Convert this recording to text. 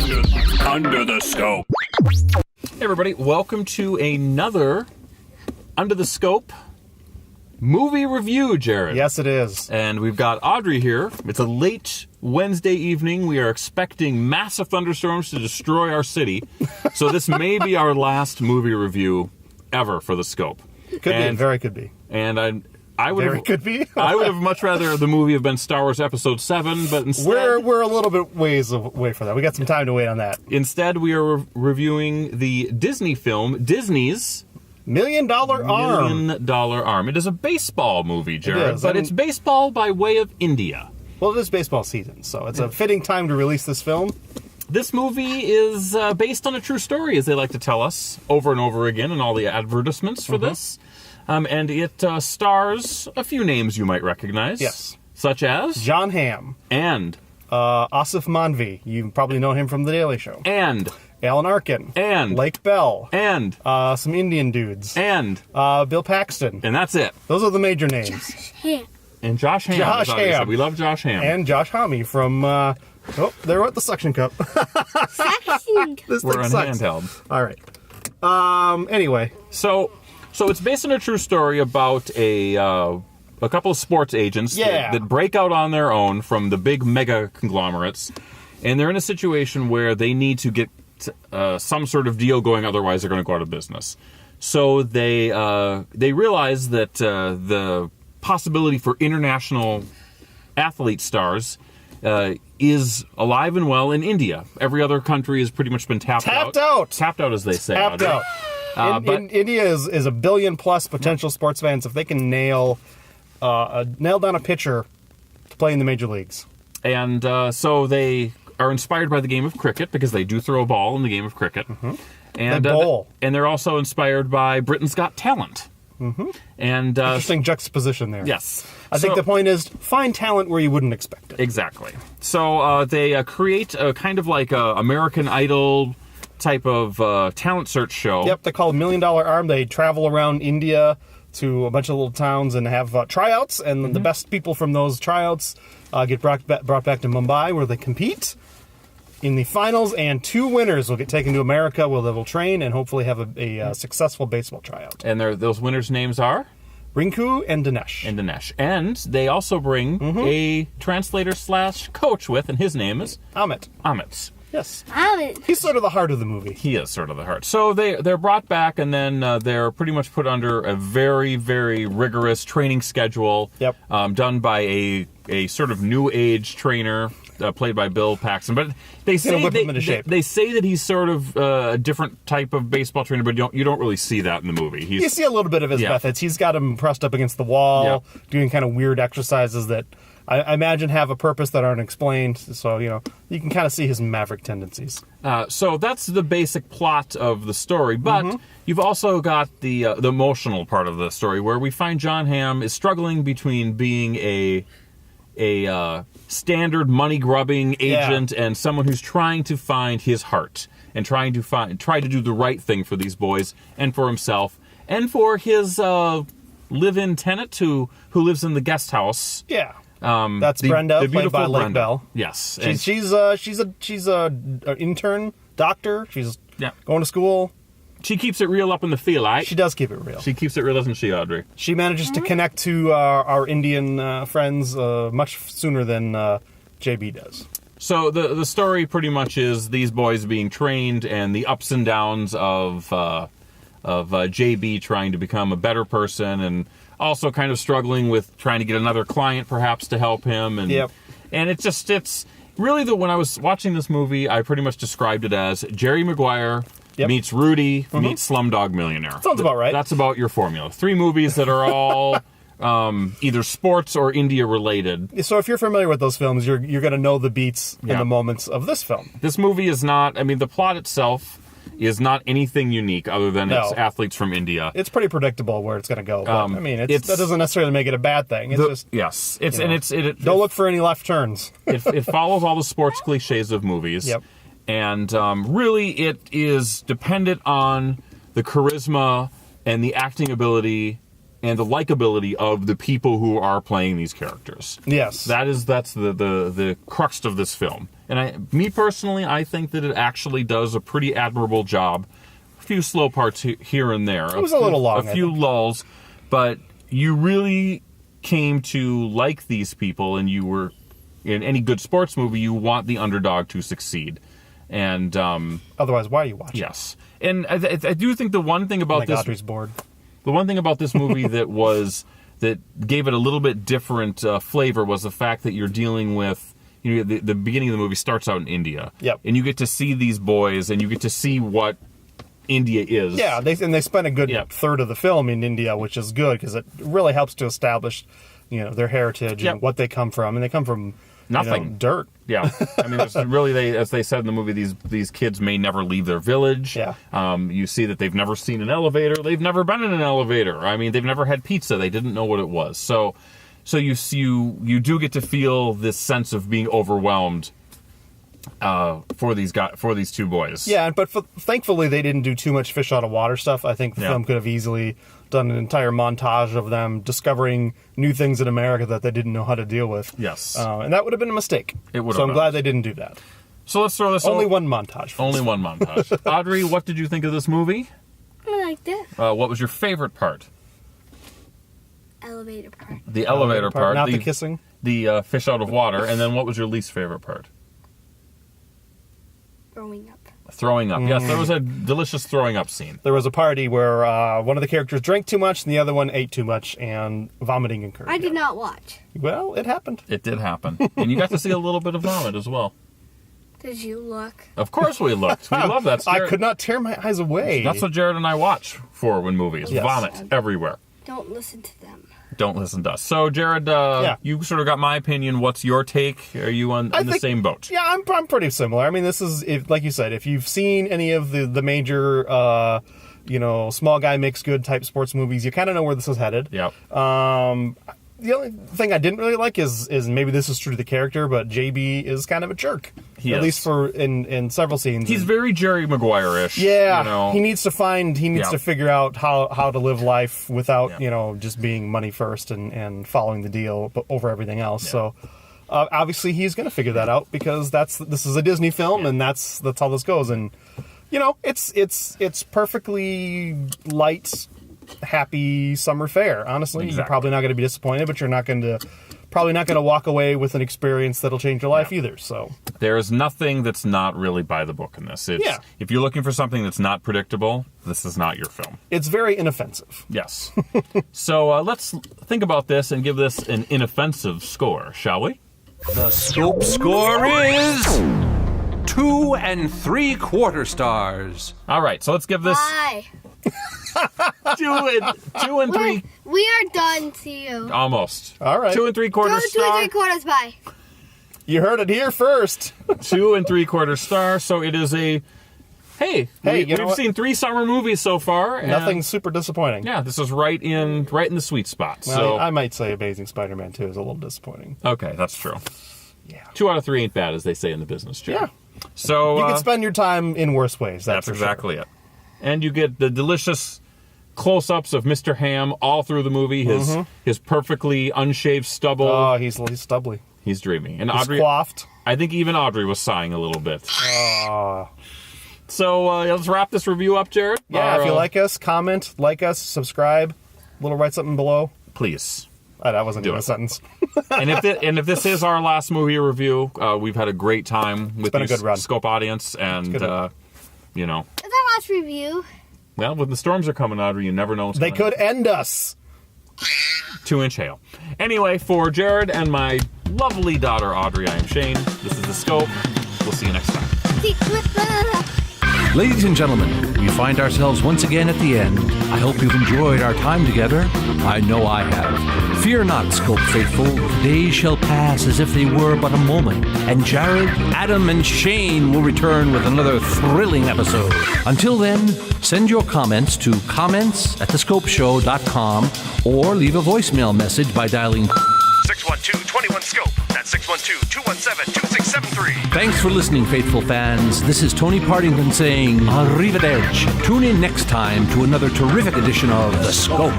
Under the Scope. Hey everybody, welcome to another Under the Scope movie review, Jared. Yes, it is. And we've got Audrey here. It's a late Wednesday evening. We are expecting massive thunderstorms to destroy our city. So this may be our last movie review ever for the Scope. Could be, very could be. And I would Very have, could be. I would have much rather the movie have been Star Wars Episode 7, but instead... We're a little bit ways away from that. We got some time to wait on that. Instead, we are reviewing the Disney film, Disney's $1 Million Arm. $1 Million Arm. It is a baseball movie, Jared, is, but it's baseball by way of India. Well, it is baseball season, so it's a fitting time to release this film. This movie is based on a true story, as they like to tell us over and over again in all the advertisements for this. And it stars a few names you might recognize. Yes. Such as... Jon Hamm. And... Asif Manvi. You probably know him from The Daily Show. And... Alan Arkin. And... Lake Bell. And... some Indian dudes. And... Bill Paxton. And that's it. Those are the major names. Josh Hamm. And Josh Hamm. Josh Hamm. We love Josh Hamm. And Josh Homme from... they're at the suction cup. This We're thing on sucks. handheld. All right. Anyway. So it's based on a true story about a couple of sports agents that break out on their own from the big mega conglomerates, and they're in a situation where they need to get some sort of deal going, otherwise they're going to go out of business. So they realize that the possibility for international athlete stars is alive and well in India. Every other country has pretty much been tapped out. Tapped out, as they say. Tapped out. But India is 1 billion plus potential sports fans if they can nail down a pitcher to play in the major leagues. And so they are inspired by the game of cricket because they do throw a ball in the game of cricket. And they bowl. And they're also inspired by Britain's Got Talent. And interesting juxtaposition there. Yes. I think the point is find talent where you wouldn't expect it. Exactly. So they create a kind of like a American Idol type of talent search show. Yep, they call it $1 Million Arm. They travel around India to a bunch of little towns and have tryouts, and the best people from those tryouts get brought back to Mumbai, where they compete in the finals, and 2 winners will get taken to America, where they will train and hopefully have a successful baseball tryout. And those winners' names are? Rinku and Dinesh. And they also bring a translator/coach with, and his name is? Amit. Yes. He's sort of the heart of the movie. He is sort of the heart. So they're brought back, and then they're pretty much put under a very, very rigorous training schedule. Yep. Done by a sort of new age trainer played by Bill Paxton. But they say they say that he's sort of a different type of baseball trainer, but you don't really see that in the movie. You see a little bit of his methods. He's got him pressed up against the wall, doing kind of weird exercises that I imagine have a purpose that aren't explained, so, you can kind of see his maverick tendencies. So that's the basic plot of the story, but you've also got the emotional part of the story, where we find Jon Hamm is struggling between being a standard money-grubbing agent and someone who's trying to find his heart and try to do the right thing for these boys and for himself and for his live-in tenant who lives in the guest house. Yeah. That's Brenda, played by Lake Bell. Yes, she's a intern doctor. She's going to school. She keeps it real up in the field, right? She does keep it real. She keeps it real, doesn't she, Audrey? She manages to connect to our Indian friends much sooner than JB does. So the story pretty much is these boys being trained and the ups and downs of JB trying to become a better person and also kind of struggling with trying to get another client perhaps to help him. And it's really when I was watching this movie, I pretty much described it as Jerry Maguire meets Rudy meets Slumdog Millionaire. Sounds about right. That's about your formula. 3 movies that are all either sports or India related. So if you're familiar with those films, you're going to know the beats and the moments of this film. This movie is not, the plot itself is not anything unique other than it's athletes from India. It's pretty predictable where it's going to go. But, that doesn't necessarily make it a bad thing. It's don't look for any left turns. it follows all the sports cliches of movies. Yep. And really, it is dependent on the charisma and the acting ability and the likability of the people who are playing these characters. Yes. That's the crux of this film. And me personally, I think that it actually does a pretty admirable job. A few slow parts here and there. It was a little long. A few lulls, but you really came to like these people, and you were, in any good sports movie, you want the underdog to succeed. And otherwise, why are you watching? Yes. And I do think the one thing about this... Audrey's bored. The one thing about this movie that gave it a little bit different flavor was the fact that you're dealing with, the beginning of the movie starts out in India. Yep. And you get to see these boys, and you get to see what India is. Yeah, they spent a good third of the film in India, which is good, because it really helps to establish, their heritage and what they come from. And they come from nothing. Dirt. Yeah. I mean, there's really, as they said in the movie, these kids may never leave their village. Yeah. You see that they've never seen an elevator. They've never been in an elevator. I mean, they've never had pizza. They didn't know what it was. So you do get to feel this sense of being overwhelmed for these two boys. Yeah, but thankfully they didn't do too much fish out of water stuff. I think the film could have easily done an entire montage of them discovering new things in America that they didn't know how to deal with. Yes. And that would have been a mistake. It would have So I'm been. glad they didn't do that. So let's throw this Only one montage. Only one montage. Audrey, what did you think of this movie? I liked it. What was your favorite part? Elevator part. The elevator part. Not the kissing? The fish out of water. And then what was your least favorite part? Throwing up. Throwing up. Yes, there was a delicious throwing up scene. There was a party where one of the characters drank too much and the other one ate too much, and vomiting occurred. I did not watch. Well, it happened. It did happen. And you got to see a little bit of vomit as well. Did you look? Of course we looked. We love that. I could not tear my eyes away. That's what Jared and I watch for when movies. Yes. Vomit everywhere. Don't listen to them. Don't listen to us. So, Jared, you sort of got my opinion. What's your take? Are you on the same boat? Yeah, I'm pretty similar. I mean, this is, like you said, if you've seen any of the major, small guy makes good type sports movies, you kind of know where this is headed. Yep. The only thing I didn't really like is maybe this is true to the character, but JB is kind of a jerk. He at is. least for in several scenes. He's very Jerry Maguire-ish. Yeah, he needs to figure out how to live life without just being money first and following the deal over everything else. Yeah. So obviously he's going to figure that out, because this is a Disney film and that's how this goes. And it's perfectly light, happy summer fare. Honestly, You're probably not going to be disappointed, but you're probably not going to walk away with an experience that'll change your life either. So there is nothing that's not really by the book in this. If you're looking for something that's not predictable, this is not your film. It's very inoffensive. Yes. So let's think about this and give this an inoffensive score, shall we? The Scope score is 2 3/4 stars. All right, so let's give this Bye. 2 and 3. We are done to you. Almost. All right. 2 3/4 star. 2 3/4 bye. You heard it here first. 2 3/4 star. So it is a. Hey, we've seen 3 summer movies so far. And nothing super disappointing. Yeah, this is right in the sweet spot. Well, so I might say Amazing Spider-Man 2 is a little disappointing. Okay, that's true. Yeah. 2 out of 3 ain't bad, as they say in the business, Jerry. Yeah. So you can spend your time in worse ways. That's exactly it. And you get the delicious close-ups of Mr. Hamm all through the movie. His perfectly unshaved stubble. Oh, he's stubbly. He's dreamy. And he's Audrey, coiffed. I think even Audrey was sighing a little bit. So let's wrap this review up, Jared. Yeah, if you like us, comment, like us, subscribe. Write something below. Please. That wasn't even a sentence. and if this is our last movie review, we've had a great time with a good run. Scope audience, and It's our last review. Well, when the storms are coming, Audrey, you never know what's going to happen. They could end us. 2-inch hail. Anyway, for Jared and my lovely daughter Audrey, I am Shane. This is The Scope. We'll see you next time. Ladies and gentlemen, we find ourselves once again at the end. I hope you've enjoyed our time together. I know I have. Fear not, Scope faithful. Days shall pass as if they were but a moment, and Jared, Adam, and Shane will return with another thrilling episode. Until then, send your comments to comments@thescopeshow.com or leave a voicemail message by dialing 612-21-SCOPE. That's 612-217-2673. Thanks for listening, faithful fans. This is Tony Partington saying arrivederci. Tune in next time to another terrific edition of The Scope.